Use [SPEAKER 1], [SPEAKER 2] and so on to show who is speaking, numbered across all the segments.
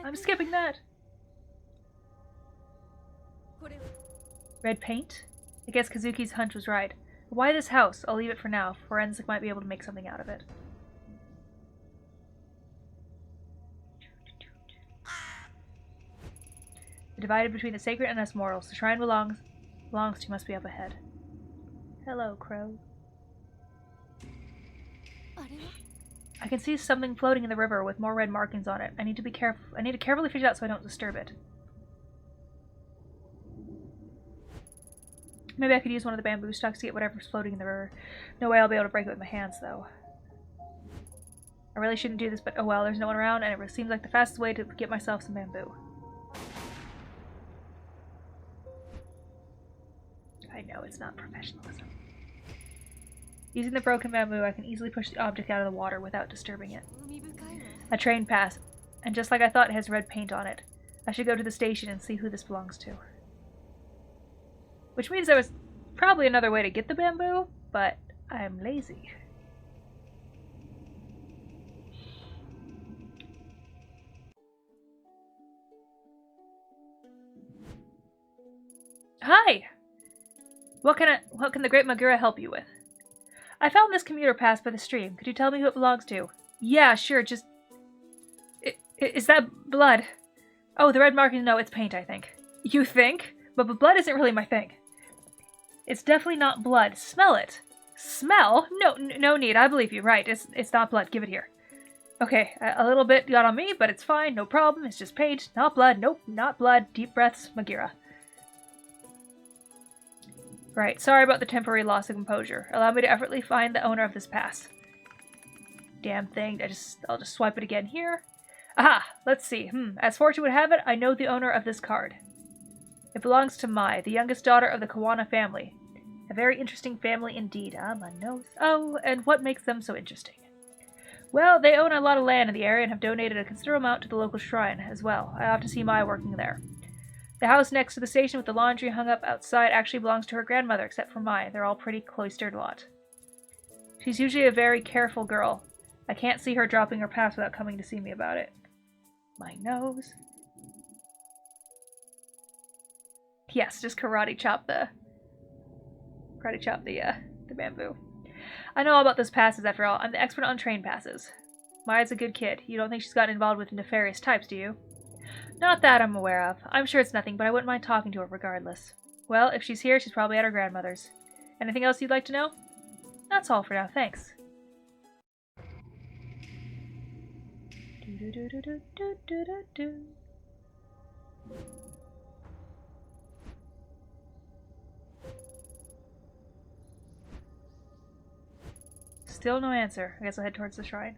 [SPEAKER 1] I'm skipping that. Red paint? I guess Kazuki's hunch was right. Why this house? I'll leave it for now. Forensic might be able to make something out of it. Divided between the sacred and us mortals. The shrine belongs to must be up ahead. Hello, crow. I can see something floating in the river with more red markings on it. I need to be careful. I need to carefully fish it out so I don't disturb it. Maybe I could use one of the bamboo stalks to get whatever's floating in the river. No way I'll be able to break it with my hands, though. I really shouldn't do this, but oh well, there's no one around, and it seems like the fastest way to get myself some bamboo. I know, it's not professionalism. Using the broken bamboo, I can easily push the object out of the water without disturbing it. A train passed, and just like I thought, it has red paint on it. I should go to the station and see who this belongs to. Which means there was probably another way to get the bamboo, but I'm lazy. Hi! What can the Great Magura help you with? I found this commuter pass by the stream. Could you tell me who it belongs to? Yeah, sure, just... Is that blood? Oh, the red marking? No, it's paint, I think. You think? But blood isn't really my thing. It's definitely not blood. Smell it. Smell? No need. I believe you. Right. It's not blood. Give it here. Okay, a little bit got on me, but it's fine. No problem. It's just paint. Not blood. Nope, not blood. Deep breaths. Magura. Right. Sorry about the temporary loss of composure. Allow me to effortlessly find the owner of this pass. Damn thing. I'll just swipe it again here. Aha! Let's see. As fortune would have it, I know the owner of this card. It belongs to Mai, the youngest daughter of the Kawana family. A very interesting family indeed. My nose. Oh, and what makes them so interesting? Well, they own a lot of land in the area and have donated a considerable amount to the local shrine as well. I often see Mai working there. The house next to the station with the laundry hung up outside actually belongs to her grandmother, except for Mai. They're all pretty cloistered lot. She's usually a very careful girl. I can't see her dropping her pass without coming to see me about it. My nose. Yes, just karate chop the bamboo. I know all about those passes after all. I'm the expert on train passes. Maya's a good kid. You don't think she's gotten involved with nefarious types, do you? Not that I'm aware of. I'm sure it's nothing, but I wouldn't mind talking to her regardless. Well, if she's here, she's probably at her grandmother's. Anything else you'd like to know? That's all for now, thanks. Still no answer. I guess I'll head towards the shrine.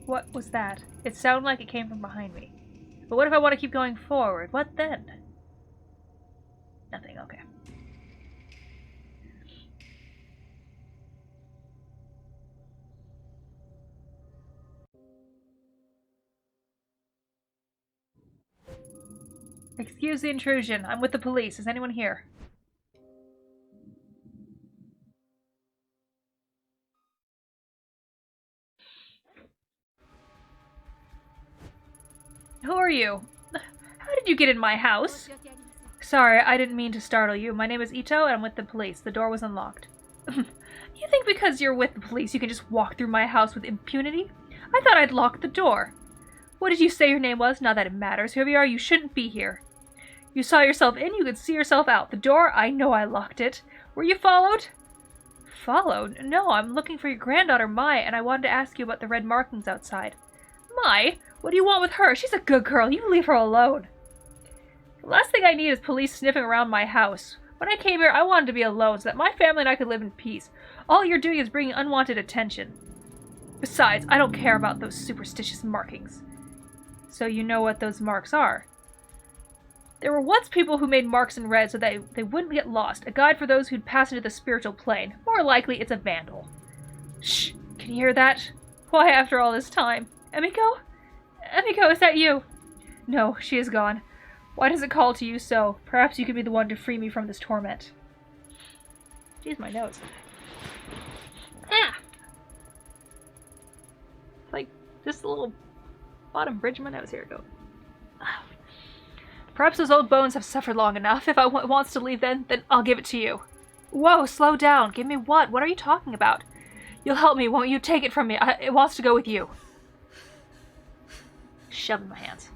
[SPEAKER 1] What was that? It sounded like it came from behind me. But what if I want to keep going forward? What then? Nothing, okay. Excuse the intrusion. I'm with the police. Is anyone here? Who are you? How did you get in my house? Sorry, I didn't mean to startle you. My name is Icho, and I'm with the police. The door was unlocked. You think because you're with the police you can just walk through my house with impunity? I thought I'd locked the door. What did you say your name was? Not that it matters. Whoever you are, you shouldn't be here. You saw yourself in, you could see yourself out. The door, I know I locked it. Were you followed? Followed? No, I'm looking for your granddaughter, Mai, and I wanted to ask you about the red markings outside. Mai? What do you want with her? She's a good girl. You leave her alone. The last thing I need is police sniffing around my house. When I came here, I wanted to be alone so that my family and I could live in peace. All you're doing is bringing unwanted attention. Besides, I don't care about those superstitious markings. So you know what those marks are. There were once people who made marks in red so that they wouldn't get lost. A guide for those who'd pass into the spiritual plane. More likely, it's a vandal. Shh! Can you hear that? Why after all this time? Emiko? Emiko, is that you? No, she is gone. Why does it call to you so? Perhaps you could be the one to free me from this torment. Jeez, my nose. Ah! I thought Just a little bottom bridge of my nose. Here we go. Perhaps those old bones have suffered long enough. If I wants to leave then I'll give it to you. Whoa, slow down. Give me what? What are you talking about? You'll help me, won't you? Take it from me. It wants to go with you. Shove in my hands.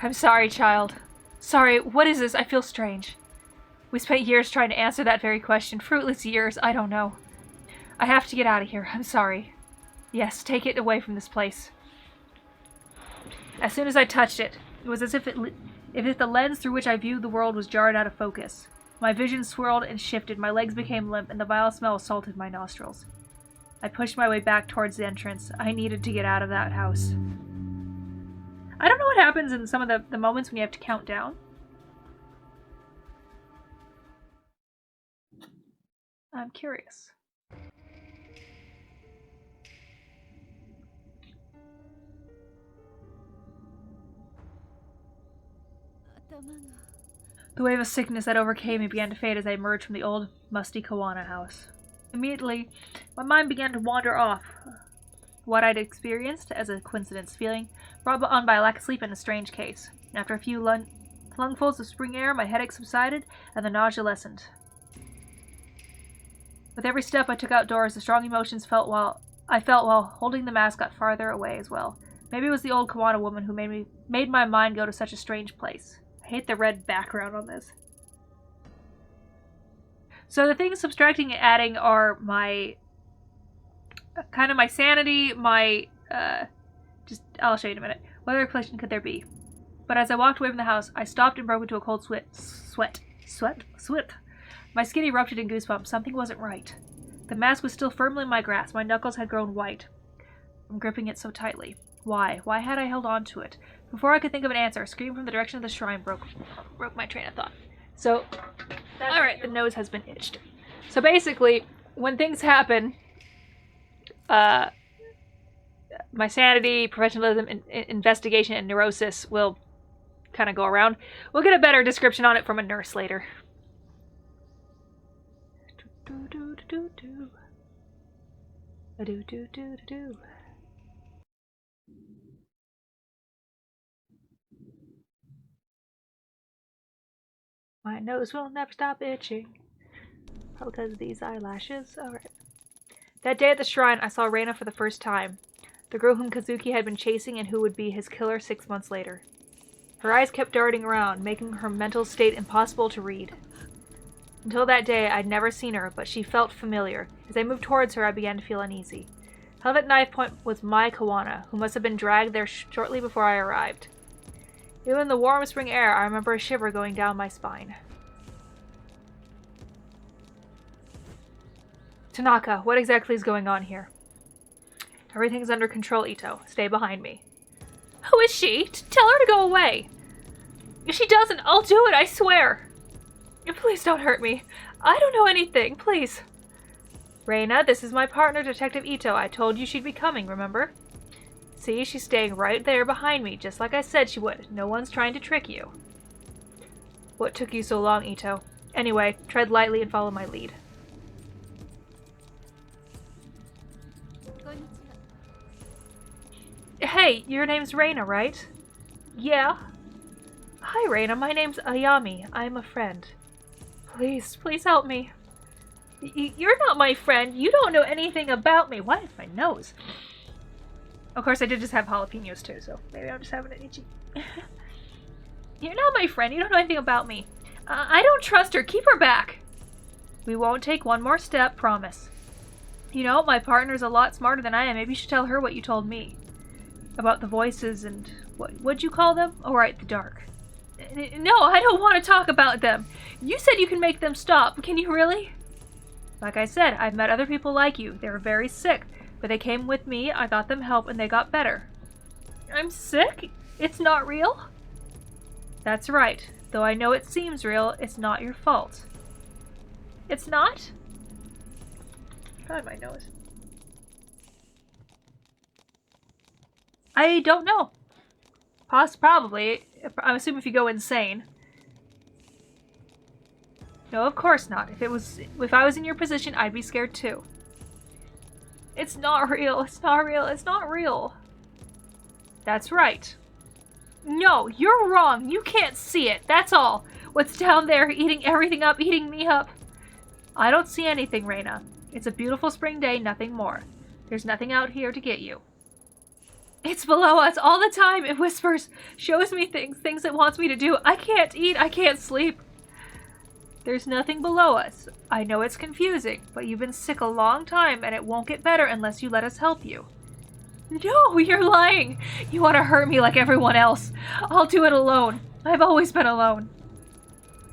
[SPEAKER 1] I'm sorry, child. Sorry, what is this? I feel strange. We spent years trying to answer that very question. Fruitless years, I don't know. I have to get out of here. I'm sorry. Yes, take it away from this place. As soon as I touched it, it was as if the lens through which I viewed the world was jarred out of focus. My vision swirled and shifted, my legs became limp, and the vile smell assaulted my nostrils. I pushed my way back towards the entrance. I needed to get out of that house. I don't know what happens in some of the moments when you have to count down. I'm curious. The wave of sickness that overcame me began to fade as I emerged from the old, musty Kawana house. Immediately, my mind began to wander off. What I'd experienced, as a coincidence, feeling brought on by a lack of sleep and a strange case. After a few lungfuls of spring air, my headache subsided and the nausea lessened. With every step I took outdoors, the strong emotions I felt while holding the mask got farther away as well. Maybe it was the old Kawana woman who made my mind go to such a strange place. I hate the red background on this. So the things subtracting and adding are my kind of my sanity, my I'll show you in a minute. What other explanation could there be? But as I walked away from the house, I stopped and broke into a cold sweat. My skin erupted in goosebumps. Something wasn't right. The mask was still firmly in my grasp. My knuckles had grown white from gripping it so tightly. Why? Why had I held on to it? Before I could think of an answer, a scream from the direction of the shrine broke my train of thought. So, alright, the nose has been itched. So basically, when things happen, my sanity, professionalism, investigation, and neurosis will kind of go around. We'll get a better description on it from a nurse later. My nose will never stop itching. Probably because of these eyelashes. Alright. That day at the shrine, I saw Reina for the first time. The girl whom Kazuki had been chasing and who would be his killer 6 months later. Her eyes kept darting around, making her mental state impossible to read. Until that day, I'd never seen her, but she felt familiar. As I moved towards her, I began to feel uneasy. Held at knife point was my Kawana, who must have been dragged there shortly before I arrived. Even in the warm spring air, I remember a shiver going down my spine. Tanaka, what exactly is going on here? Everything's under control, Ito. Stay behind me. Who is she? Tell her to go away. If she doesn't, I'll do it, I swear. Please don't hurt me. I don't know anything, please. Reina, this is my partner, Detective Ito. I told you she'd be coming, remember? See, she's staying right there behind me, just like I said she would. No one's trying to trick you. What took you so long, Ito? Anyway, tread lightly and follow my lead. Hey, your name's Reina, right? Yeah. Hi, Reina. My name's Ayami. I'm a friend. Please, please help me. You're not my friend. You don't know anything about me. Why is my nose? Of course, I did just have jalapenos too, so maybe I'm just having an itchy. You're not my friend. You don't know anything about me. I don't trust her. Keep her back. We won't take one more step, promise. You know, my partner's a lot smarter than I am. Maybe you should tell her what you told me. About the voices and what'd you call them? Oh, right, the dark. No, I don't want to talk about them. You said you can make them stop. Can you really? Like I said, I've met other people like you. They were very sick, but they came with me, I got them help, and they got better. I'm sick? It's not real? That's right. Though I know it seems real, it's not your fault. It's not? God, my nose. I don't know. Probably. I'm assuming if you go insane. No, of course not. If I was in your position, I'd be scared too. It's not real. It's not real. It's not real. That's right. No, you're wrong. You can't see it. That's all. What's down there, eating everything up, eating me up? I don't see anything, Reina. It's a beautiful spring day, nothing more. There's nothing out here to get you. It's below us all the time. It whispers, shows me things it wants me to do. I can't eat. I can't sleep. There's nothing below us. I know it's confusing, but you've been sick a long time and it won't get better unless you let us help you. No, you're lying. You want to hurt me like everyone else. I'll do it alone. I've always been alone.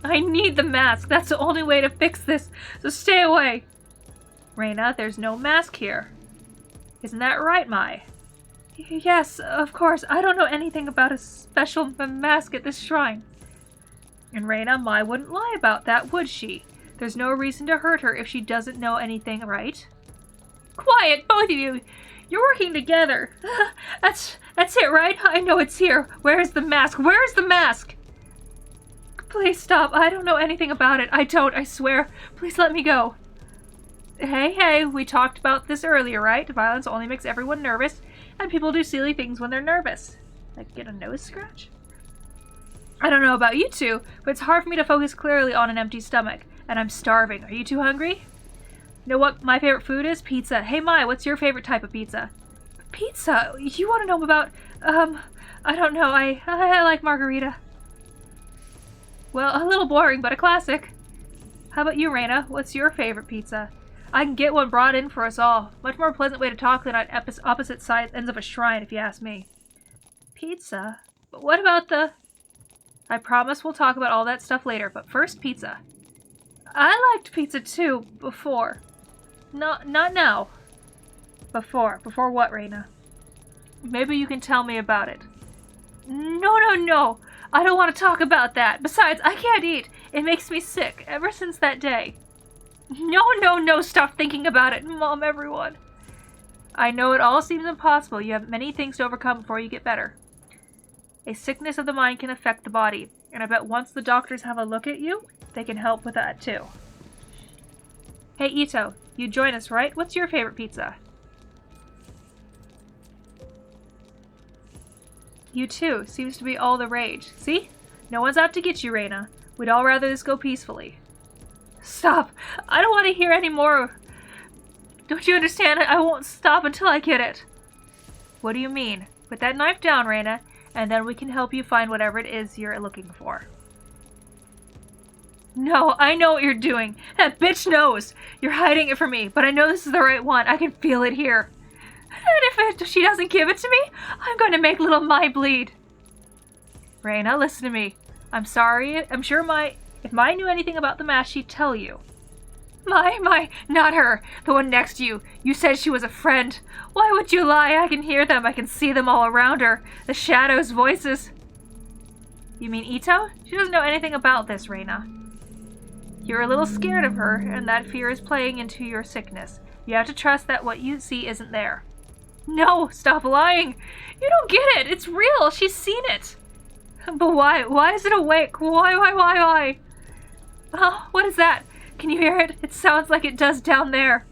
[SPEAKER 1] I need the mask. That's the only way to fix this, so stay away. Reina, there's no mask here. Isn't that right, Mai? Yes, of course. I don't know anything about a special mask at this shrine. And Reina, Mai wouldn't lie about that, would she? There's no reason to hurt her if she doesn't know anything, right? Quiet, both of you! You're working together. That's it, right? I know it's here. Where's the mask? Where's the mask? Please stop. I don't know anything about it. I don't, I swear. Please let me go. Hey, we talked about this earlier, right? Violence only makes everyone nervous, and people do silly things when they're nervous. Like get a nose scratch? I don't know about you two, but it's hard for me to focus clearly on an empty stomach, and I'm starving. Are you two hungry? You know what my favorite food is? Pizza. Hey, Mai, what's your favorite type of pizza? Pizza? You want to know about, I don't know. I like margarita. Well, a little boring, but a classic. How about you, Reina? What's your favorite pizza? I can get one brought in for us all. Much more pleasant way to talk than on opposite sides ends of a shrine, if you ask me. Pizza? But what about the... I promise we'll talk about all that stuff later, but first, pizza. I liked pizza too, before. Not now. Before. Before what, Reina? Maybe you can tell me about it. No. I don't want to talk about that. Besides, I can't eat. It makes me sick, ever since that day. No, stop thinking about it. Mom, everyone. I know it all seems impossible. You have many things to overcome before you get better. A sickness of the mind can affect the body, and I bet once the doctors have a look at you, they can help with that too. Hey, Ito, you join us, right? What's your favorite pizza? You too. Seems to be all the rage. See? No one's out to get you, Reina. We'd all rather this go peacefully. Stop! I don't want to hear any more. Don't you understand? I won't stop until I get it. What do you mean? Put that knife down, Reina, and then we can help you find whatever it is you're looking for. No, I know what you're doing. That bitch knows. You're hiding it from me, but I know this is the right one. I can feel it here. And if she doesn't give it to me, I'm going to make little Mai bleed. Reina, listen to me. I'm sorry. I'm sure if Mai knew anything about the mask, she'd tell you. Mai, not her. The one next to you. You said she was a friend. Why would you lie? I can hear them. I can see them all around her. The shadows, voices. You mean Ito? She doesn't know anything about this, Reina. You're a little scared of her, and that fear is playing into your sickness. You have to trust that what you see isn't there. No, stop lying. You don't get it. It's real. She's seen it. But why? Why is it awake? Why? Oh, what is that? Can you hear it? It sounds like it does down there.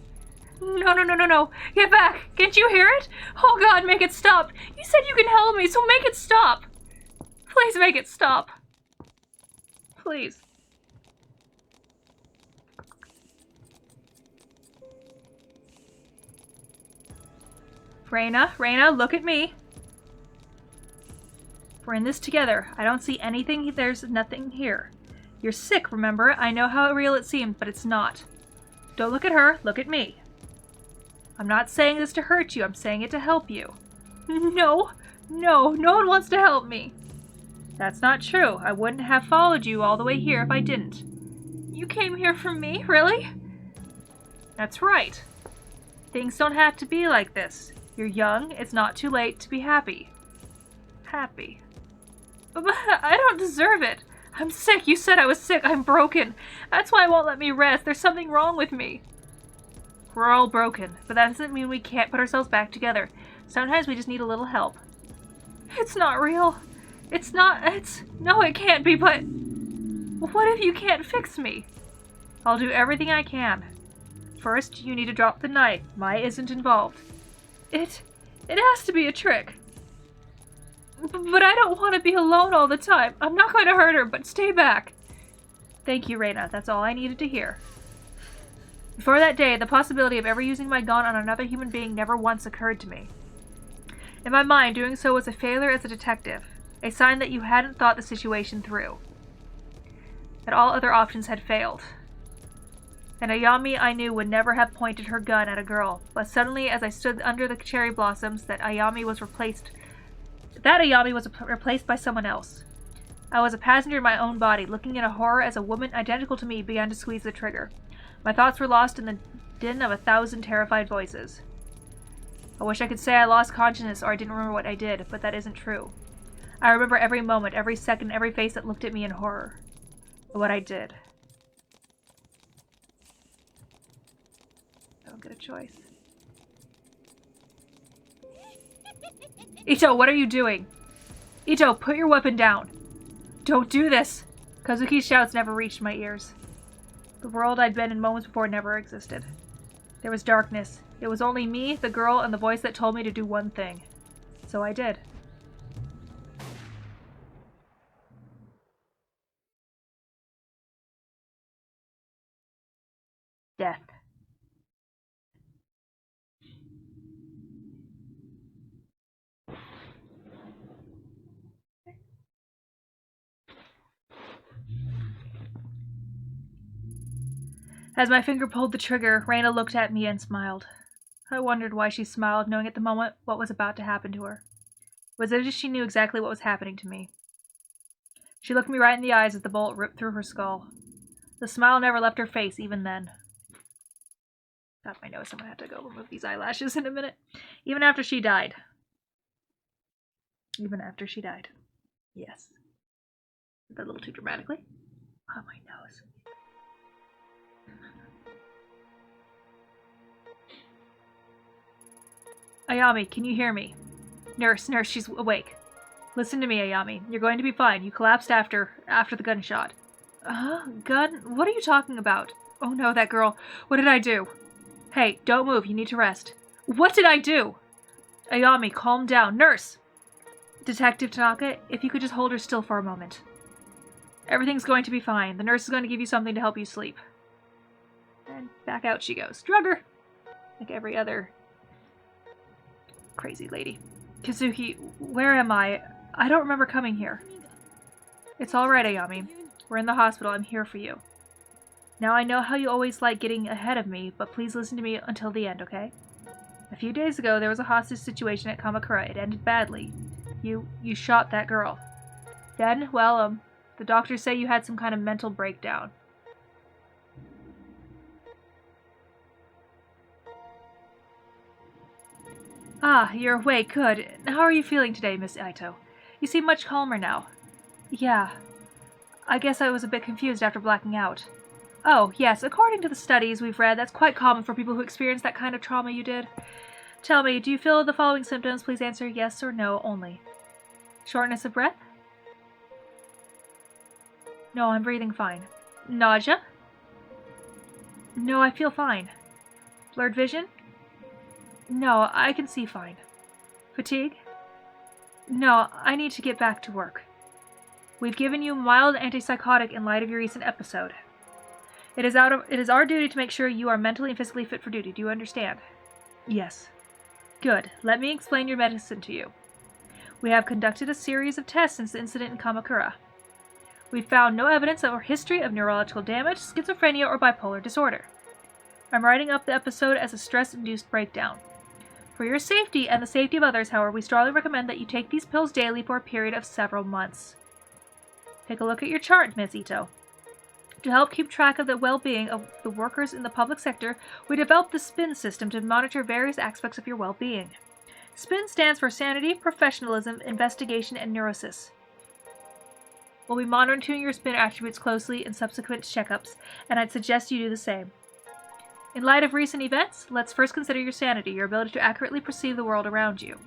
[SPEAKER 1] No. Get back. Can't you hear it? Oh God, make it stop. You said you can help me, so make it stop. Please make it stop. Please. Reina, look at me. We're in this together. I don't see anything. There's nothing here. You're sick, remember? I know how real it seems, but it's not. Don't look at her. Look at me. I'm not saying this to hurt you. I'm saying it to help you. No one wants to help me. That's not true. I wouldn't have followed you all the way here if I didn't. You came here for me? Really? That's right. Things don't have to be like this. You're young. It's not too late to be happy. Happy. But I don't deserve it. I'm sick. You said I was sick. I'm broken. That's why it won't let me rest. There's something wrong with me. We're all broken, but that doesn't mean we can't put ourselves back together. Sometimes we just need a little help. It's not real. No, it can't be, but what if you can't fix me? I'll do everything I can. First, you need to drop the knife. Mai isn't involved. It has to be a trick. But I don't want to be alone all the time. I'm not going to hurt her, but stay back. Thank you, Reina. That's all I needed to hear. Before that day, the possibility of ever using my gun on another human being never once occurred to me. In my mind, doing so was a failure as a detective, a sign that you hadn't thought the situation through, that all other options had failed. And Ayami, I knew, would never have pointed her gun at a girl, but suddenly, as I stood under the cherry blossoms, that Ayami was replaced by someone else. I was a passenger in my own body, looking in a horror as a woman identical to me began to squeeze the trigger. My thoughts were lost in the din of 1,000 terrified voices. I wish I could say I lost consciousness or I didn't remember what I did, but that isn't true. I remember every moment, every second, every face that looked at me in horror. But what I did. I don't get a choice. Icho, what are you doing? Icho, put your weapon down. Don't do this! Kazuki's shouts never reached my ears. The world I'd been in moments before never existed. There was darkness. It was only me, the girl, and the voice that told me to do one thing. So I did. Death. As my finger pulled the trigger, Reina looked at me and smiled. I wondered why she smiled, knowing at the moment what was about to happen to her. It was as if she knew exactly what was happening to me. She looked me right in the eyes as the bullet ripped through her skull. The smile never left her face, even then. Got my nose, I'm gonna have to go remove these eyelashes in a minute. Even after she died. Even after she died. Yes. Did that a little too dramatically? Oh, my nose. Ayami, can you hear me? Nurse, she's awake. Listen to me, Ayami. You're going to be fine. You collapsed after the gunshot. Gun? What are you talking about? Oh no, that girl. What did I do? Hey, don't move. You need to rest. What did I do? Ayami, calm down. Nurse! Detective Tanaka, if you could just hold her still for a moment. Everything's going to be fine. The nurse is going to give you something to help you sleep. And back out she goes. Drug her! Like every other crazy lady. Kazuki, where am I? I don't remember coming here. It's alright, Ayami. We're in the hospital. I'm here for you. Now I know how you always like getting ahead of me, but please listen to me until the end, okay? A few days ago, there was a hostage situation at Kamakura. It ended badly. You shot that girl. Then, well, the doctors say you had some kind of mental breakdown. Ah, you're awake. Good. How are you feeling today, Miss Ito? You seem much calmer now. Yeah. I guess I was a bit confused after blacking out. Oh, yes, according to the studies we've read, that's quite common for people who experience that kind of trauma you did. Tell me, do you feel the following symptoms? Please answer yes or no only. Shortness of breath? No, I'm breathing fine. Nausea? No, I feel fine. Blurred vision? No, I can see fine. Fatigue? No, I need to get back to work. We've given you mild antipsychotic in light of your recent episode. It is our duty to make sure you are mentally and physically fit for duty. Do you understand? Yes. Good. Let me explain your medicine to you. We have conducted a series of tests since the incident in Kamakura. We've found no evidence of a history of neurological damage, schizophrenia, or bipolar disorder. I'm writing up the episode as a stress-induced breakdown. For your safety and the safety of others, however, we strongly recommend that you take these pills daily for a period of several months. Take a look at your chart, Ms. Ito. To help keep track of the well-being of the workers in the public sector, we developed the SPIN system to monitor various aspects of your well-being. SPIN stands for Sanity, Professionalism, Investigation, and Neurosis. We'll be monitoring your SPIN attributes closely in subsequent checkups, and I'd suggest you do the same. In light of recent events, let's first consider your sanity, your ability to accurately perceive the world around you.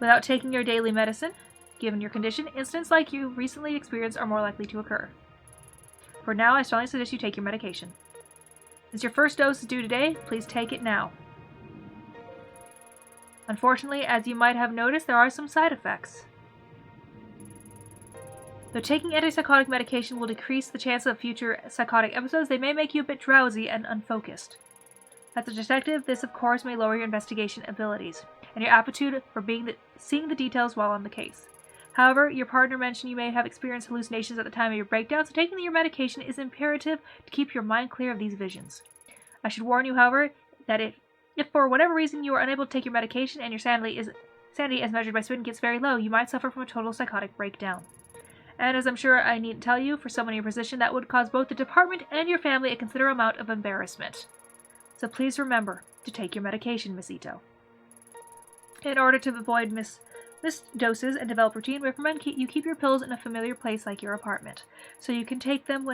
[SPEAKER 1] without taking your daily medicine. Given your condition, incidents like you recently experienced are more likely to occur. For now, I strongly suggest you take your medication. Since your first dose is due today, please take it now. Unfortunately, as you might have noticed, there are some side effects. Though taking antipsychotic medication will decrease the chance of future psychotic episodes, they may make you a bit drowsy and unfocused. As a detective, this of course may lower your investigation abilities, and your aptitude for seeing the details while on the case. However, your partner mentioned you may have experienced hallucinations at the time of your breakdown, so taking your medication is imperative to keep your mind clear of these visions. I should warn you, however, that if for whatever reason you are unable to take your medication and your sanity as measured by spin gets very low, you might suffer from a total psychotic breakdown. And as I'm sure I needn't tell you, for someone in your position, that would cause both the department and your family a considerable amount of embarrassment. So please remember to take your medication, Miss Ito. In order to avoid missed doses and develop routine, we recommend you keep your pills in a familiar place like your apartment, so you can take them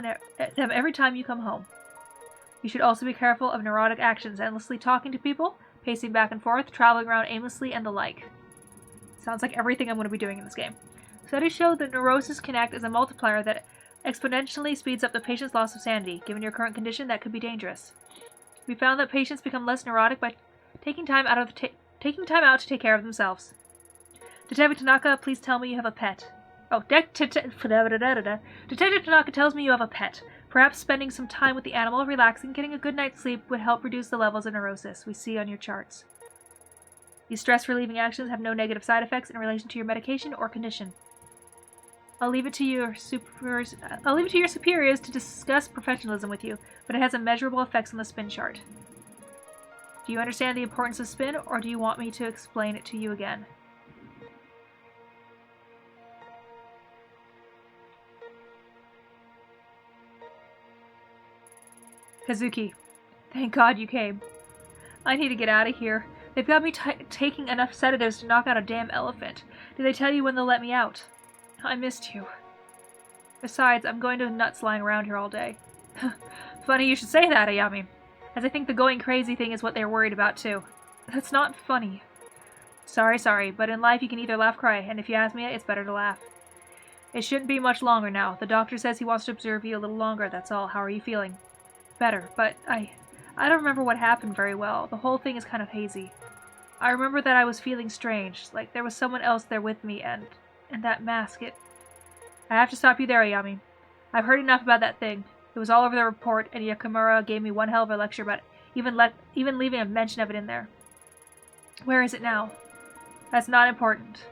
[SPEAKER 1] every time you come home. You should also be careful of neurotic actions, endlessly talking to people, pacing back and forth, traveling around aimlessly, and the like. Sounds like everything I'm going to be doing in this game. Studies show that neurosis can act as a multiplier that exponentially speeds up the patient's loss of sanity. Given your current condition, that could be dangerous. We found that patients become less neurotic by taking time out to take care of themselves. Detective Tanaka, please tell me you have a pet. Oh, Detective Tanaka tells me you have a pet. Perhaps spending some time with the animal, relaxing, getting a good night's sleep would help reduce the levels of neurosis we see on your charts. These stress-relieving actions have no negative side effects in relation to your medication or condition. I'll leave it to your superiors to discuss professionalism with you, but it has immeasurable effects on the spin chart. Do you understand the importance of spin, or do you want me to explain it to you again? Kazuki, thank God you came. I need to get out of here. They've got me taking enough sedatives to knock out a damn elephant. Did they tell you when they'll let me out? I missed you. Besides, I'm going to nuts lying around here all day. Funny you should say that, Ayami. As I think the going crazy thing is what they're worried about, too. That's not funny. Sorry, but in life you can either laugh or cry, and if you ask me, it's better to laugh. It shouldn't be much longer now. The doctor says he wants to observe you a little longer, that's all. How are you feeling? Better, but I don't remember what happened very well. The whole thing is kind of hazy. I remember that I was feeling strange, like there was someone else there with me, and that mask, I have to stop you there, Ayami. I've heard enough about that thing. It was all over the report, and Yakamura gave me one hell of a lecture about it, even leaving a mention of it in there. Where is it now? That's not important.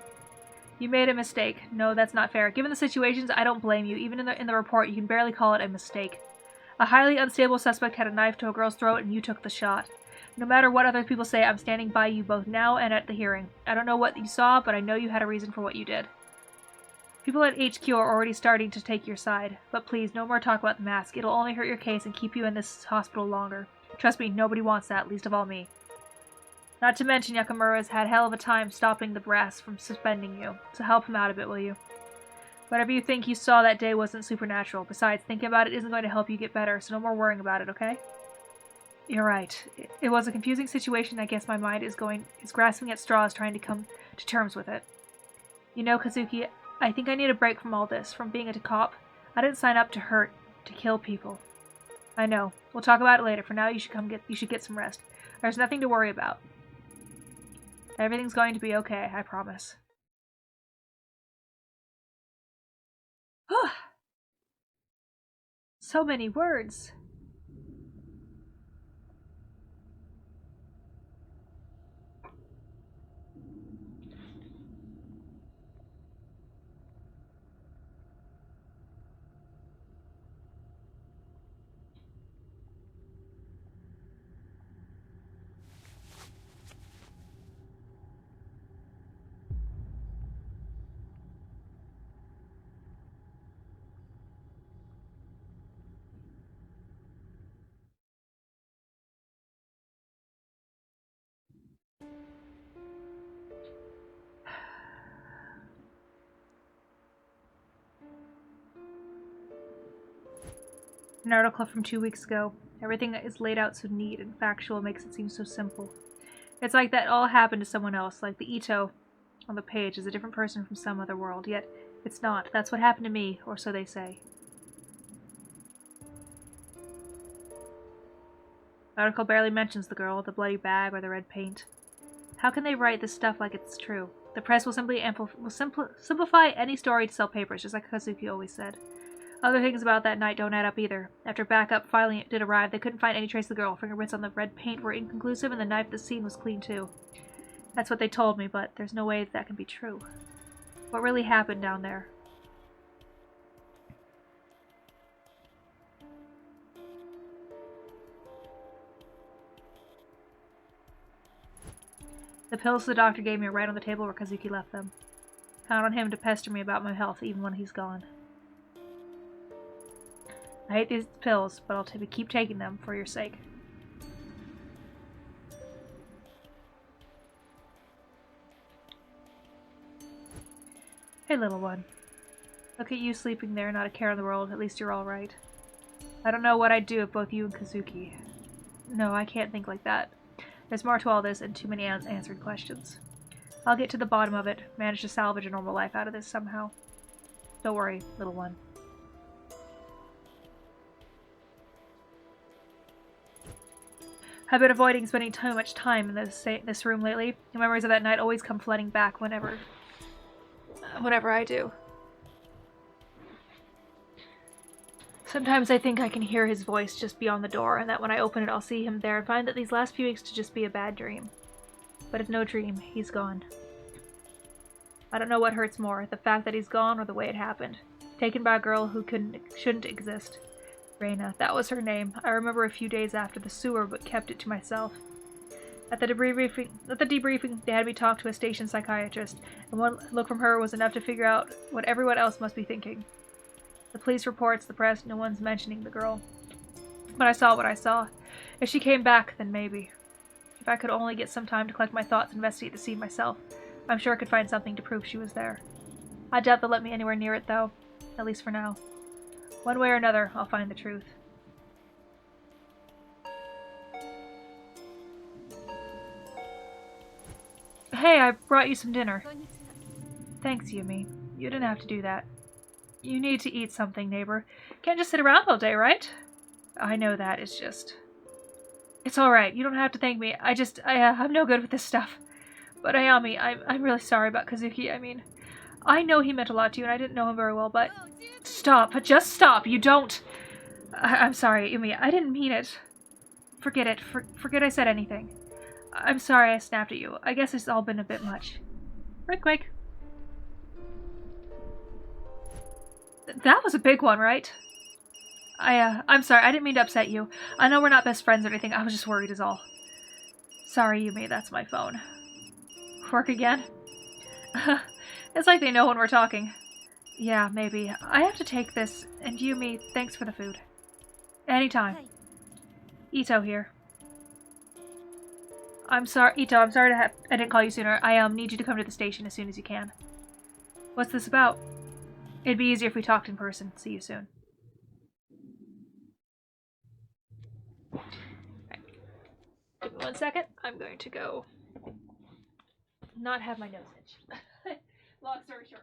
[SPEAKER 1] You made a mistake. No, that's not fair. Given the situations, I don't blame you. Even in the report, you can barely call it a mistake. A highly unstable suspect had a knife to a girl's throat, and you took the shot. No matter what other people say, I'm standing by you both now and at the hearing. I don't know what you saw, but I know you had a reason for what you did. People at HQ are already starting to take your side, but please, no more talk about the mask. It'll only hurt your case and keep you in this hospital longer. Trust me, nobody wants that, least of all me. Not to mention Yakamura's had hell of a time stopping the brass from suspending you, so help him out a bit, will you? Whatever you think you saw that day wasn't supernatural. Besides, thinking about it isn't going to help you get better, so no more worrying about it, okay? You're right. It was a confusing situation. I guess my mind is grasping at straws trying to come to terms with it. You know, Kazuki, I think I need a break from all this, from being a cop. I didn't sign up to hurt, to kill people. I know. We'll talk about it later. For now, you should get some rest. There's nothing to worry about. Everything's going to be okay, I promise. So many words. An article from 2 weeks ago. Everything is laid out so neat and factual makes it seem so simple. It's like that all happened to someone else, like the Ito on the page is a different person from some other world, yet it's not. That's what happened to me, or so they say. The article barely mentions the girl, the bloody bag, or the red paint. How can they write this stuff like it's true? The press will simply simplify any story to sell papers, just like Kazuki always said. Other things about that night don't add up either. After backup finally did arrive, they couldn't find any trace of the girl. Fingerprints on the red paint were inconclusive, and the knife at the scene was clean too. That's what they told me, but there's no way that can be true. What really happened down there? The pills the doctor gave me are right on the table where Kazuki left them. Count on him to pester me about my health even when he's gone. I hate these pills, but I'll keep taking them for your sake. Hey, little one. Look at you sleeping there, not a care in the world. At least you're all right. I don't know what I'd do if both you and Kazuki... No, I can't think like that. There's more to all this and too many unanswered questions. I'll get to the bottom of it, manage to salvage a normal life out of this somehow. Don't worry, little one. I've been avoiding spending too much time in this room lately. The memories of that night always come flooding back whenever I do. Sometimes I think I can hear his voice just beyond the door, and that when I open it I'll see him there and find that these last few weeks to just be a bad dream. But it's no dream. He's gone. I don't know what hurts more, the fact that he's gone or the way it happened. Taken by a girl who shouldn't exist. Reina, that was her name. I remember a few days after the sewer, but kept it to myself. At the debriefing, they had me talk to a station psychiatrist, and one look from her was enough to figure out what everyone else must be thinking. The police reports, the press, no one's mentioning the girl. But I saw what I saw. If she came back, then maybe. If I could only get some time to collect my thoughts and investigate the scene myself, I'm sure I could find something to prove she was there. I doubt they'll let me anywhere near it, though. At least for now. One way or another, I'll find the truth. Hey, I brought you some dinner. Thanks, Yumi. You didn't have to do that. You need to eat something, neighbor. Can't just sit around all day, right? I know that, it's just... It's alright, you don't have to thank me. I'm no good with this stuff. But Ayami, I'm really sorry about Kazuki. I mean, I know he meant a lot to you and I didn't know him very well, but... Stop, just stop, you don't... I'm sorry, Yumi, I didn't mean it. Forget it, forget I said anything. I'm sorry I snapped at you. I guess it's all been a bit much. Right quick. That was a big one, right? I'm sorry, I didn't mean to upset you. I know we're not best friends or anything, I was just worried is all. Sorry, Yumi, that's my phone. Work again? It's like they know when we're talking. Yeah, maybe. I have to take this, and Yumi, thanks for the food. Anytime. Ito here. Ito, I'm sorry I didn't call you sooner. I need you to come to the station as soon as you can. What's this about? It'd be easier if we talked in person. See you soon. Right. Give me 1 second. I'm going to go not have my nose itched. Long story short.